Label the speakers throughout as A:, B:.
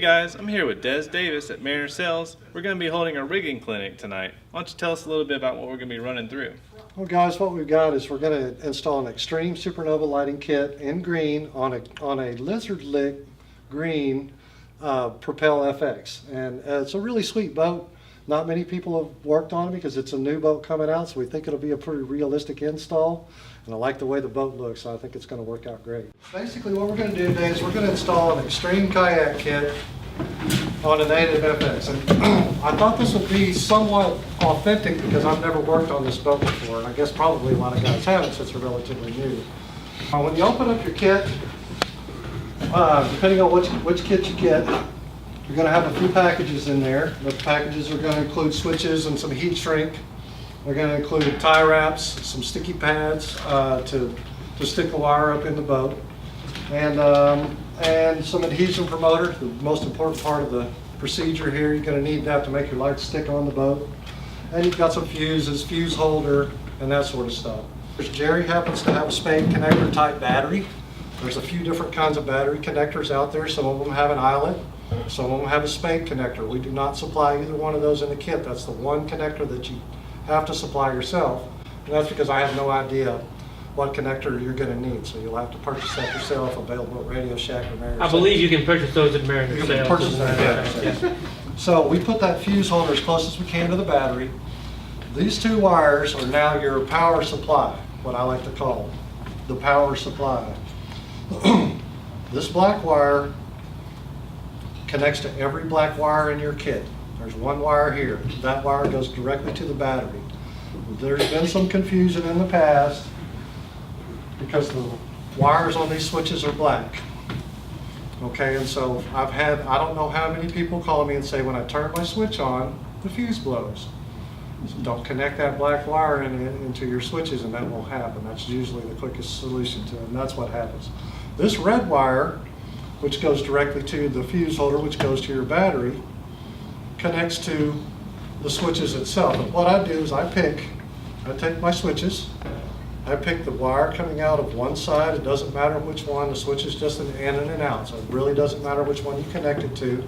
A: guys, I'm here with Dez Davis at Mariner Sales. We're going to be holding a rigging clinic tonight. Why don't you tell us a little bit about what we're going to be running through?
B: Well guys, what we've got is we're going to install an extreme SuperNova lighting kit in green on a lizard lick green Propel FX. And it's a really sweet boat. Not many people have worked on it because it's a new boat coming out, so we think it'll be a pretty realistic install. And I like the way the boat looks, so I think it's going to work out great. Basically what we're going to do today is we're going to install an extreme kayak kit on a Native FX. And I thought this would be somewhat authentic because I've never worked on this boat before, and I guess probably a lot of guys haven't since they're relatively new. When you open up your kit, depending on which kit you get, you're going to have a few packages in there. The packages are going to include switches and some heat shrink. They're going to include tie wraps, some sticky pads to stick the wire up in the boat, and some adhesion promoter, the most important part of the procedure here. You're going to need that to make your lights stick on the boat. And you've got some fuses, fuse holder, and that sort of stuff. Jerry happens to have a spade connector type battery. There's a few different kinds of battery connectors out there. Some of them have an eyelet. Some of them have a spade connector. We do not supply either one of those in the kit. That's the one connector that you have to supply yourself. And that's because I have no idea what connector you're going to need. So you'll have to purchase that yourself, available at Radio Shack or Mariner.
C: I believe you can purchase those at Mariner Sales.
B: You can purchase that at Mariner Sales. So we put that fuse holder as close as we can to the battery. These two wires are now your power supply, what I like to call the power supply. This black wire connects to every black wire in your kit. There's one wire here. That wire goes directly to the battery. There's been some confusion in the past because the wires on these switches are black. Okay, and so I don't know how many people call me and say, when I turn my switch on, the fuse blows. So don't connect that black wire into your switches and that won't happen. That's usually the quickest solution to it, and that's what happens. This red wire, which goes directly to the fuse holder, which goes to your battery, connects to the switches itself. And what I do is I take my switches, I pick the wire coming out of one side. It doesn't matter which one, the switch is just an in and an out, so it really doesn't matter which one you connect it to,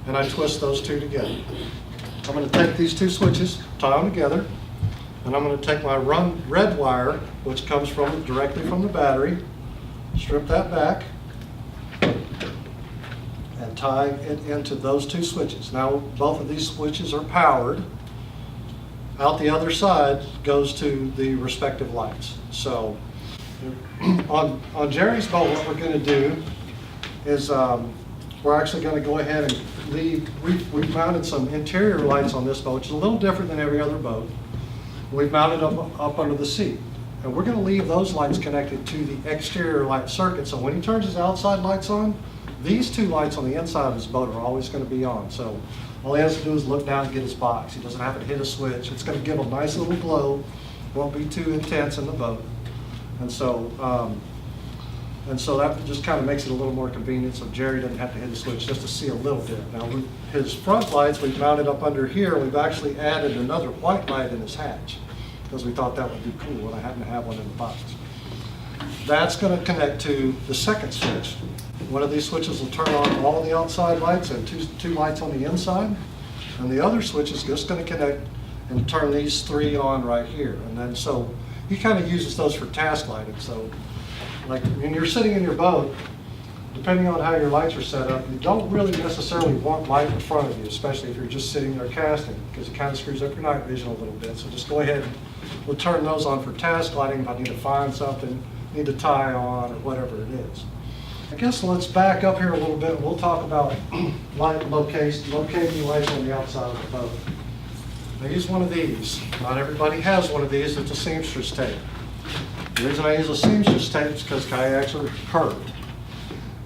B: and I twist those two together. I'm going to take these two switches, tie them together, and I'm going to take my red wire, which comes directly from the battery, strip that back, and tie it into those two switches. Now both of these switches are powered. Out the other side goes to the respective lights. So on Jerry's boat, what we're going to do is we're actually going to go ahead and we've mounted some interior lights on this boat, which is a little different than every other boat. We've mounted them up under the seat. And we're going to leave those lights connected to the exterior light circuit. So when he turns his outside lights on, these two lights on the inside of his boat are always going to be on. So all he has to do is look down and get his box. He doesn't have to hit a switch. It's going to give a nice little glow. Won't be too intense in the boat. And so that just kind of makes it a little more convenient, so Jerry doesn't have to hit a switch just to see a little bit. Now his front lights we've mounted up under here. We've actually added another white light in his hatch because we thought that would be cool, and I happen to have one in the box. That's going to connect to the second switch. One of these switches will turn on all the outside lights and two lights on the inside, and the other switch is just going to connect and turn these three on right here. And then so he kind of uses those for task lighting. So like when you're sitting in your boat, depending on how your lights are set up, you don't really necessarily want light in front of you, especially if you're just sitting there casting, because it kind of screws up your night vision a little bit. So just go ahead and we'll turn those on for task lighting if I need to find something, need to tie on, or whatever it is. I guess let's back up here a little bit. We'll talk about light locating lights on the outside of the boat. I use one of these. Not everybody has one of these. It's a seamstress tape. The reason I use a seamstress tape is because kayaks are curved.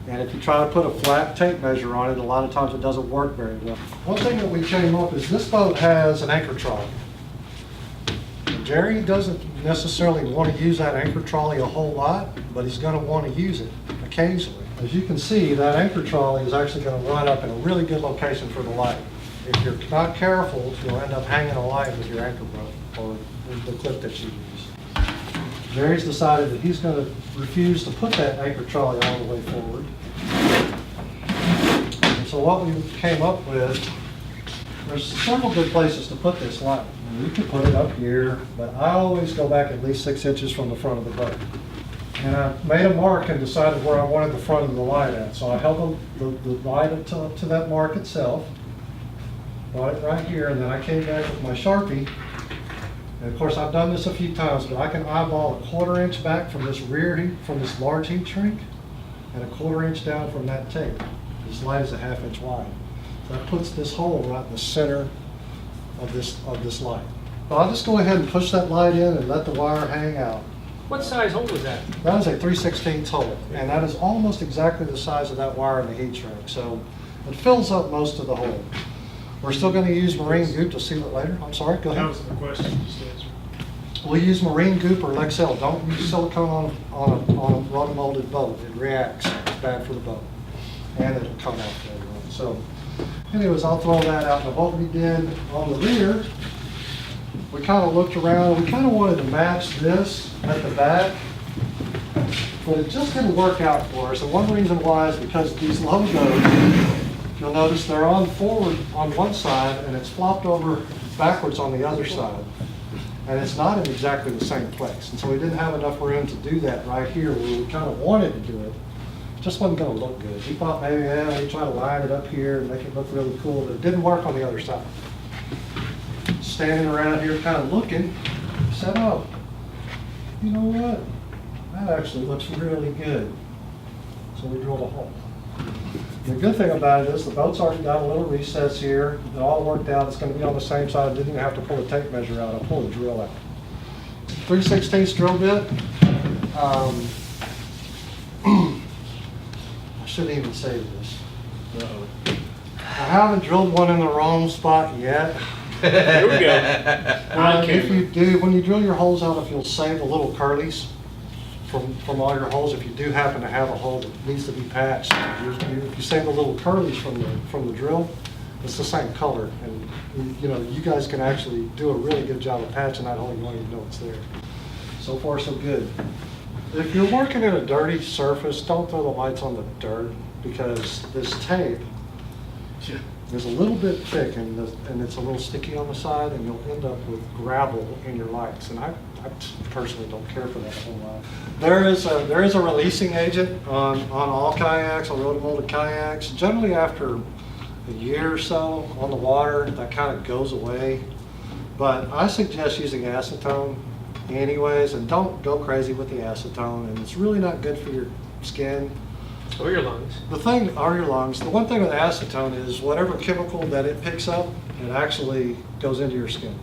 B: And if you try to put a flat tape measure on it, a lot of times it doesn't work very well. One thing that we came up is this boat has an anchor trolley. Jerry doesn't necessarily want to use that anchor trolley a whole lot, but he's going to want to use it occasionally. As you can see, that anchor trolley is actually going to run up in a really good location for the light. If you're not careful, you'll end up hanging a light with your anchor rope or the clip that you use. Jerry's decided that he's going to refuse to put that anchor trolley all the way forward. And so So what we came up with, there's several good places to put this light. You could put it up here, but I always go back at least 6 inches from the front of the boat. And I made a mark and decided where I wanted the front of the light at. So I held the light up to that mark itself, brought it right here, and then I came back with my Sharpie. And of course, I've done this a few times, but I can eyeball a 1/4 inch back from this from this large heat shrink, and a 1/4 inch down from that tape. This light is a 1/2 inch wide. That puts this hole right in the center of this light. So I'll just go ahead and push that light in and let the wire hang out.
C: What size hole was that?
B: That is a 3/16 hole, and that is almost exactly the size of that wire in the heat shrink. So it fills up most of the hole. We're still going to use marine goop to seal it later. I'm sorry, go ahead.
D: That was the question just answered.
B: We'll use marine goop or Lexel. Don't use silicone on a rotomolded boat. It reacts. It's bad for the boat. And it'll come out later on. So anyways, I'll throw that out. Now what we did on the rear, we kind of looked around. We kind of wanted to match this at the back, but it just didn't work out for us. And one reason why is because these logos, you'll notice they're on forward on one side and it's flopped over backwards on the other side. And it's not in exactly the same place. And so we didn't have enough room to do that right here where we kind of wanted to do it. It just wasn't going to look good. We thought maybe, yeah, we try to line it up here and make it look really cool, but it didn't work on the other side. Standing around here kind of looking, said, oh, you know what? That actually looks really good. So we drilled a hole. The good thing about it is the boat's already got a little recess here. It all worked out. It's going to be on the same side. I didn't even have to pull a tape measure out. I pulled a drill out. 3/16 drill bit. I shouldn't even say this. I haven't drilled one in the wrong spot yet.
D: Here we go.
B: If you do, when you drill your holes out, if you'll save the little curlies from all your holes, if you do happen to have a hole that needs to be patched, if you save the little curlies from the drill, it's the same color, and you know you guys can actually do a really good job of patching that hole. You won't even know it's there. So far, so good. If you're working in a dirty surface, don't throw the lights on the dirt because this tape is a little bit thick and it's a little sticky on the side, and you'll end up with gravel in your lights. And I personally don't care for that a whole lot. There is a releasing agent on all kayaks, on rotomolded kayaks. Generally after a year or so on the water, that kind of goes away. But I suggest using acetone anyways, and don't go crazy with the acetone. And it's really not good for your skin.
C: Or your lungs.
B: Or your lungs. The one thing with acetone is whatever chemical that it picks up, it actually goes into your skin.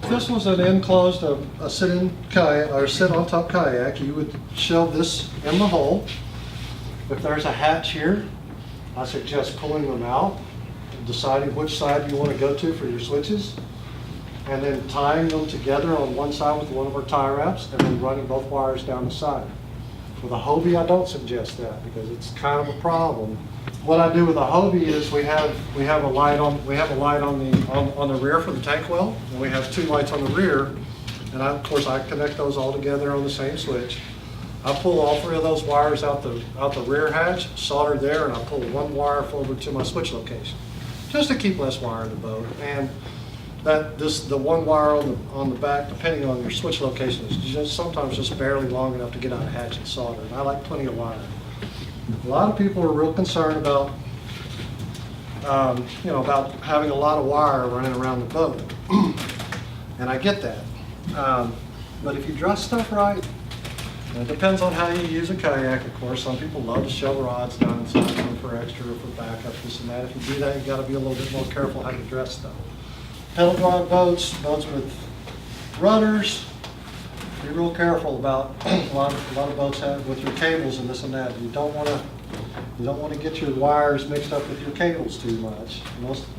B: If this was an enclosed, a sit-in kayak or sit-on-top kayak, you would shove this in the hole. If there's a hatch here, I suggest pulling them out, deciding which side you want to go to for your switches, and then tying them together on one side with one of our tie wraps, and then running both wires down the side. With a Hobie, I don't suggest that because it's kind of a problem. What I do with a Hobie is we have a light on the rear for the tank well, and we have 2 lights on the rear, and of course I connect those all together on the same switch. I pull all 3 of those wires out the rear hatch, solder there, and I pull 1 wire forward to my switch location, just to keep less wire in the boat. And the 1 wire on the back, depending on your switch location, is sometimes just barely long enough to get out a hatch and solder. And I like plenty of wire. A lot of people are real concerned about, about having a lot of wire running around the boat, and I get that. But if you dress stuff right, and it depends on how you use a kayak. Of course, some people love to shove rods down inside them for extra, for backup, this and that. If you do that, you got to be a little bit more careful how you dress stuff. Pedal drive boats with rudders, be real careful about a lot of boats have with your cables and this and that. You don't want to get your wires mixed up with your cables too much.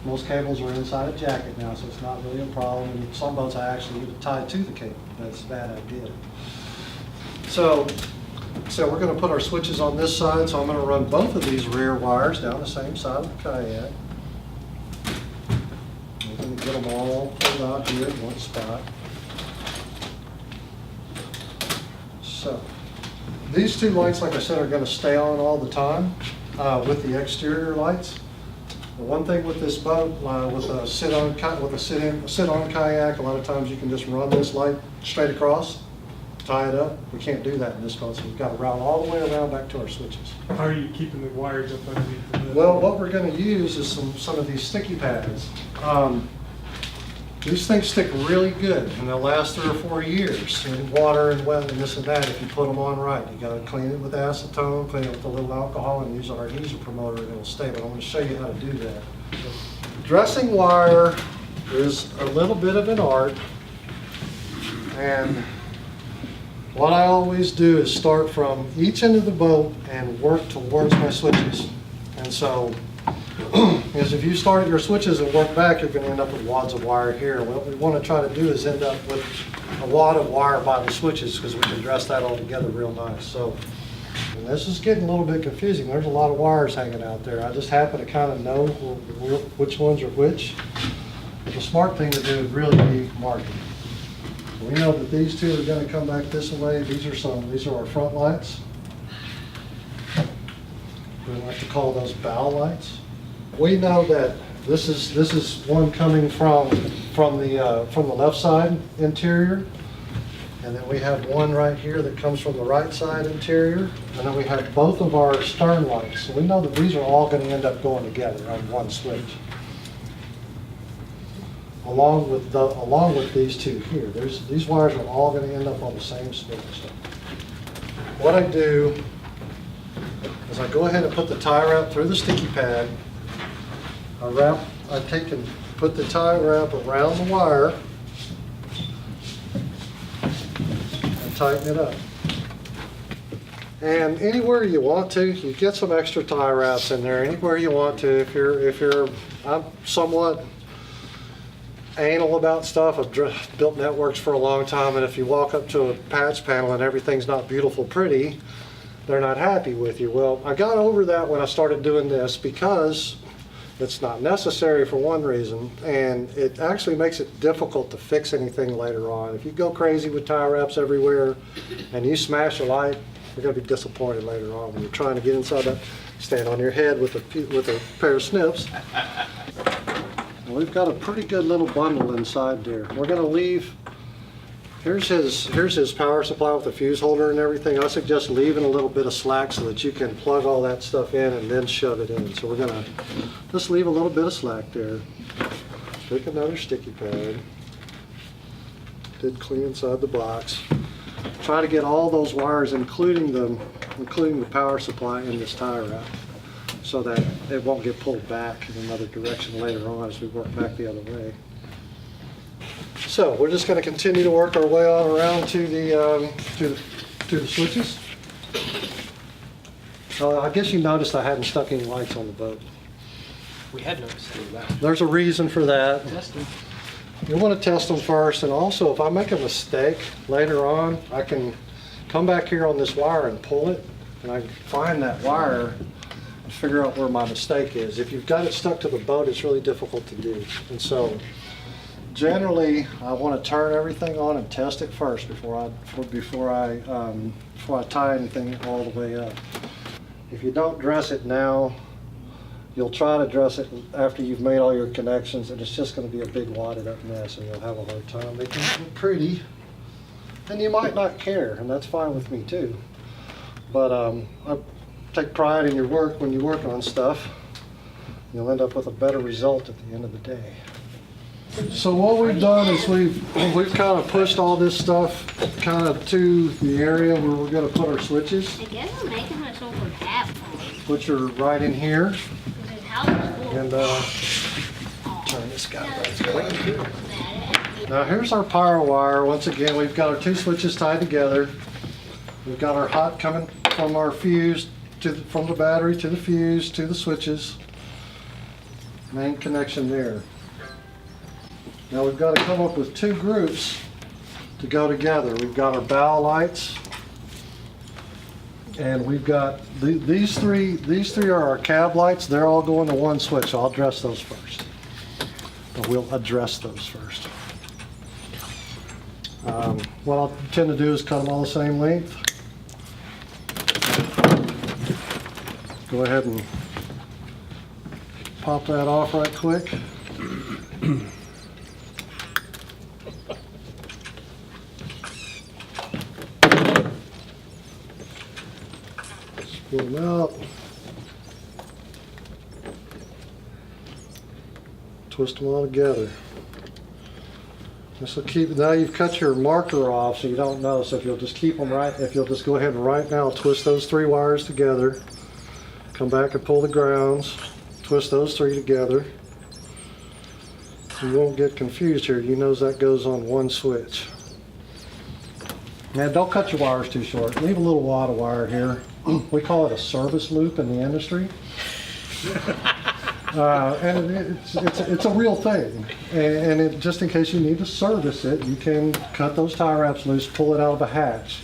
B: Most cables are inside a jacket now, so it's not really a problem. And some boats I actually get it tied to the cable. That's a bad idea. So we're going to put our switches on this side. So I'm going to run both of these rear wires down the same side of the kayak. Get them all pulled out here in one spot. So these 2 lights, like I said, are going to stay on all the time with the exterior lights. The one thing with this boat, with a sit-on kayak, a lot of times you can just run this light straight across, tie it up. We can't do that in this boat, so we've got to route all the way around back to our switches.
D: How are you keeping the wires up underneath the hood?
B: Well, what we're going to use is some of these sticky pads. These things stick really good, and they'll last 3 or 4 years in water and wet and this and that if you put them on right. You got to clean it with acetone, clean it with a little alcohol, and use our adhesive promoter, and it'll stay. But I'm going to show you how to do that. Dressing wire is a little bit of an art, and what I always do is start from each end of the boat and work towards my switches. And so, because if you start at your switches and work back, you're going to end up with wads of wire here. What we want to try to do is end up with a wad of wire by the switches, because we can dress that all together real nice. So, and this is getting a little bit confusing. There's a lot of wires hanging out there. I just happen to kind of know which ones are which. The smart thing to do would really be marking. We know that these two are going to come back this way. These are our front lights. We like to call those bow lights. We know that this is one coming from the left side interior, and then we have one right here that comes from the right side interior, and then we have both of our stern lights. So we know that these are all going to end up going together on one switch, along with these two here. These wires are all going to end up on the same switch. What I do is I go ahead and put the tie wrap through the sticky pad. I take and put the tie wrap around the wire and tighten it up. And anywhere you want to, you get some extra tie wraps in there. Anywhere you want to. I'm somewhat anal about stuff. I've built networks for a long time, and if you walk up to a patch panel and everything's not beautiful, pretty, they're not happy with you. Well, I got over that when I started doing this, because it's not necessary for one reason, and it actually makes it difficult to fix anything later on. If you go crazy with tie wraps everywhere and you smash a light, you're going to be disappointed later on when you're trying to get inside that. Stand on your head with a pair of snips. And we've got a pretty good little bundle inside there. We're going to leave. Here's his power supply with the fuse holder and everything. I suggest leaving a little bit of slack so that you can plug all that stuff in and then shove it in. So we're gonna just leave a little bit of slack there. Take another sticky pad. Did clean inside the box. Try to get all those wires, including the power supply, in this tie wrap, so that it won't get pulled back in another direction later on as we work back the other way. So we're just going to continue to work our way on around to the switches. I guess you noticed I hadn't stuck any lights on the boat.
C: We had noticed that.
B: There's a reason for that.
C: Testing.
B: You want to test them first, and also if I make a mistake later on, I can come back here on this wire and pull it, and I can find that wire and figure out where my mistake is. If you've got it stuck to the boat, it's really difficult to do. And so generally, I want to turn everything on and test it first before I tie anything all the way up. If you don't dress it now, you'll try to dress it after you've made all your connections, and it's just going to be a big wadded up mess, and you'll have a hard time making it look pretty. And you might not care, and that's fine with me too. But I take pride in your work when you work on stuff. You'll end up with a better result at the end of the day. So what we've done is we've kind of pushed all this stuff kind of to the area where we're going to put our switches,
E: I guess I'm making myself a hat for
B: which are right in here.
E: this house is full.
B: And turn this guy right. Now here's our power wire. Once again, we've got our two switches tied together. We've got our hot coming from our fuse from the battery to the fuse to the switches. Main connection there. Now we've got to come up with two groups to go together. We've got our bow lights, and we've got these three are our cab lights. They're all going to one switch. So I'll address those first. But we'll address those first. What I'll tend to do is cut them all the same length. Go ahead and Pop that off right quick. Pull them out. Twist them all together. This will keep, now you've cut your marker off so you don't know, so if you'll just keep them right, if you'll just go ahead and right now twist those 3 wires together, come back and pull the grounds, twist those 3 together. You won't get confused here, you know that goes on one switch. Now don't cut your wires too short, leave a little wad of wire here. We call it a service loop in the industry. And it's a real thing, and just in case you need to service it, you can cut those tie wraps loose, pull it out of a hatch,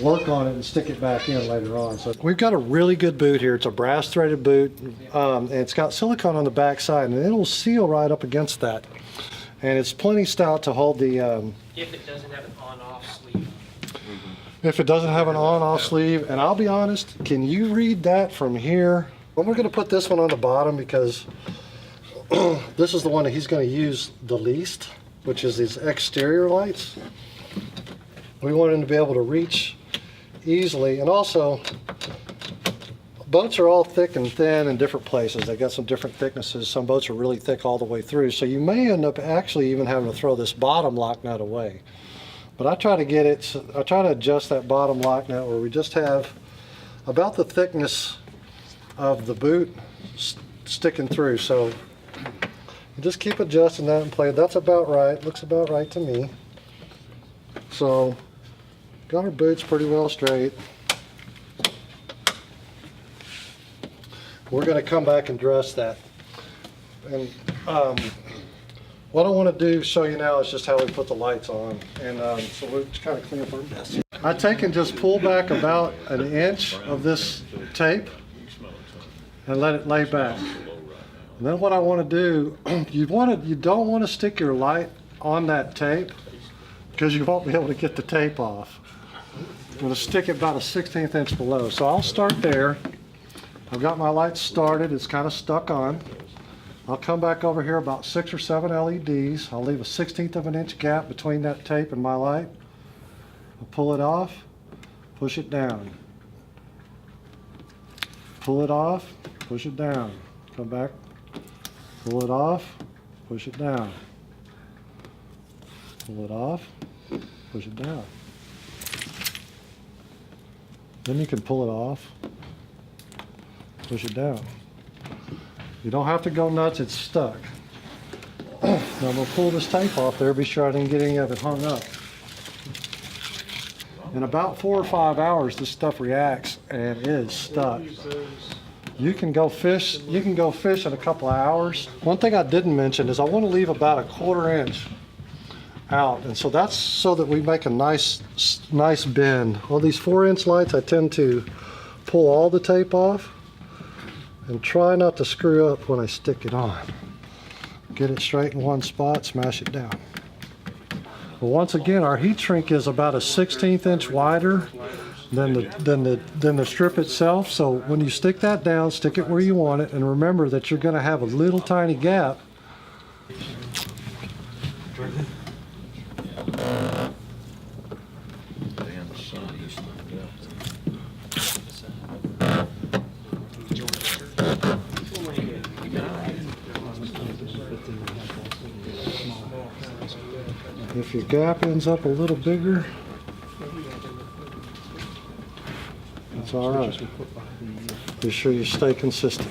B: work on it, and stick it back in later on. So we've got a really good boot here. It's a brass threaded boot, and it's got silicone on the back side, and it'll seal right up against that. And it's plenty stout to hold the...
C: If it doesn't have an on-off sleeve.
B: If it doesn't have an on-off sleeve, and I'll be honest, can you read that from here? Well, we're going to put this one on the bottom because this is the one that he's going to use the least, which is these exterior lights. We want him to be able to reach easily, and also boats are all thick and thin in different places. They got some different thicknesses. Some boats are really thick all the way through, so you may end up actually even having to throw this bottom lock nut away. But I try to get it, I try to adjust that bottom lock nut where we just have about the thickness of the boot sticking through. So you just keep adjusting that and play. That's about right. Looks about right to me. So got our boots pretty well straight. We're going to come back and dress that. And what I want to do, show you now, is just how we put the lights on. And so we'll just kind of clean up our mess. I take and just pull back about an inch of this tape and let it lay back. And then what I want to do, you don't want to stick your light on that tape because you won't be able to get the tape off. I'm going to stick it about a 1/16 inch below. So I'll start there. I've got my light started, it's kind of stuck on. I'll come back over here about 6 or 7 LEDs. I'll leave a 1/16 of an inch gap between that tape and my light. I'll pull it off, push it down. Pull it off, push it down. Come back, pull it off, push it down. Pull it off, push it down. Then you can pull it off, push it down. You don't have to go nuts, it's stuck. Now I'm going to pull this tape off there, be sure I didn't get any of it hung up. In about 4 or 5 hours, this stuff reacts and it is stuck. You can go fish in a couple of hours. One thing I didn't mention is I want to leave about a 1/4 inch out, and so that's so that we make a nice bend. Well, these 4-inch lights, I tend to pull all the tape off and try not to screw up when I stick it on. Get it straight in one spot, smash it down. Well, once again, our heat shrink is about a 1/16 inch wider than the strip itself. So when you stick that down, stick it where you want it, and remember that you're going to have a little tiny gap. If your gap ends up a little bigger, that's all right. Be sure you stay consistent.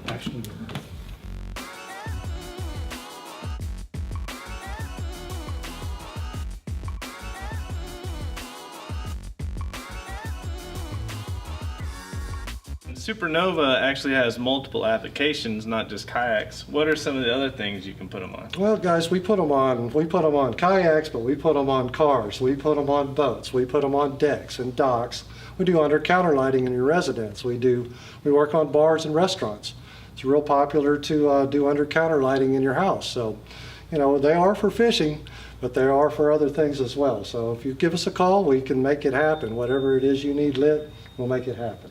D: Actually,
A: SuperNova actually has multiple applications, not just kayaks. What are some of the other things you can put them on?
B: Well, guys, we put them on kayaks, but we put them on cars. We put them on boats. We put them on decks and docks. We do under counter lighting in your residence. We work on bars and restaurants. It's real popular to do under counter lighting in your house. So, you know, they are for fishing, but they are for other things as well. So if you give us a call, we can make it happen. Whatever it is you need lit, we'll make it happen.